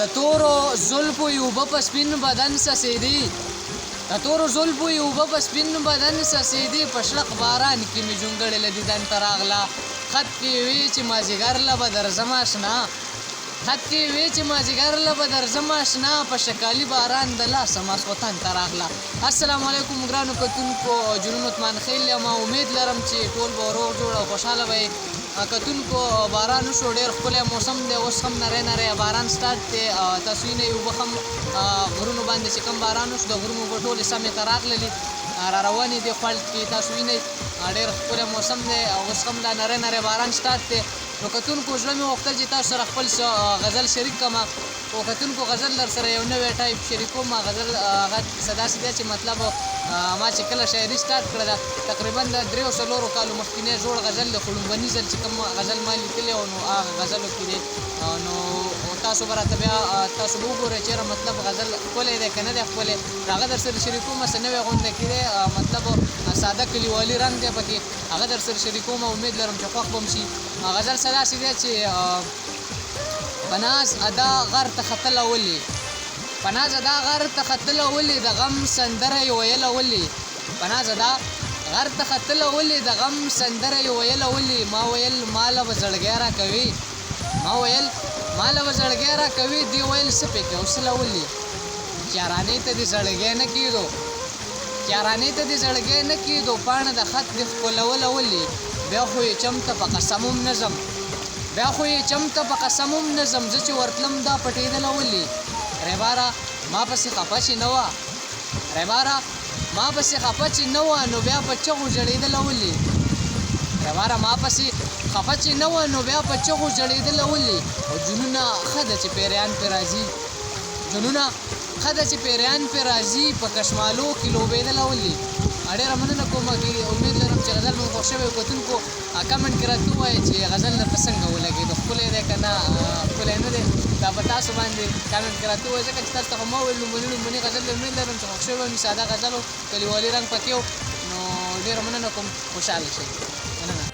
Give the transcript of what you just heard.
د تورو زلفو اوبه په سپین بدن څڅېدې د تورو زلفو اوبه په سپین بدن څڅېدې په شړق باران کې مې جونګړې له دیدن ته راغله خط کې وی چې مازدیګر له به درځم اشنا خط کې وی چې مازدیګر له به درځم اشنا په شکالي باران د لاسه ماسخوتن ته راغله. السلام علیکم ګرانو کتونکو جنون عثمان خیل یم. امید لرم چې ټول به روغ جوړ او خوشحاله وئ. کتونکو باران وشو، ډېر ښکلی موسم دی، اوس هم نری نری باران سټارټ دی. تاسو وینئ اوبه هم غرونو باندې چې کوم باران وشو د غرونو اوبه ټولې سمې ته راغللې را روانې دي خوړ کې. تاسو وینئ ډېر ښکلی موسم دی، اوس هم دا نری نری باران سټارټ دی. نو کتونکو زړه مې غوښتل چې تاسو سره خپل غزل شریک کړم. او کتونکو غزل در سره یو نوی ټایپ شریکوم. غزل هغه څه داسې دی چې مطلب ما چې کله شاعري سټارټ کړې ده تقریبا د 3 کالو مخکینی زوړ غزل دی، خو لومړني ځل چې کوم غزل ما لیکلی و نو هغه غزلو کې دی. نو تاسو به راته بیا تاسو به وګورئ چېرې مطلب غزل ښکلی دی که نه دی ښکلی. هغه در سره شریکوم. څه نوی غونډه کې دی، مطلب ساده کلیوالي رنګ دی پکې، هغه در سره شریکوم. امید لرم چې خوښ به م شي. غزل څه داسې دی چې په ناز ادا غر ته ختله ولې په ناز ادا غر ته ختله ولې د غم سندره یې ویله ولې په ناز ادا غر ته ختله ولې د غم سندره یې ویله ولې ما ویل ماله به زړګی راکوي ما ویل ماله به زړګی راکوي دی ویل څه پکې حوصله ولې یارانې ته دې زړګی نه کېدو یارانې ته دې زړګی نه کېدو پاڼه د خط دې ښکلوله ولې بیا خو یې چمته په قسمم نظم بیا خو یې چمته په قسمم نظم زه چې ورتلم دا پټېدله ولې ریباره ما پسې خفه چې نه وه ریباره ما پسې خفه چې نه وه نو بیا په چغو ژړېدله ولې ریباره ما پسې خفه چې نه وه نو بیا په چغو ژړېدله ولې او جنونه ښه ده چې پیریان پې راځي جنونه ښه ده چې پیریان پې راځي په کشمالو کې لوبېدله ولې. ډېره مننه کوم. امید لرم چې غزل مو خوښ شوی. کتونکو کمنټ کې راته ووایئ چې غزل درته څنګه ولګېدو، ښکلی دی که نه ښکلی نه دی. دا په تاسو باندې کمنټ کې راته ووایئ، ځکه چې تاسو ته خو ما وویل لومړني غزل دی. امید لرم چې خوښ شوی وم. ساده غزل و، کلیوالي رنګ پکې و. نو ډېره مننه کوم، خوشحاله شئ. مننه.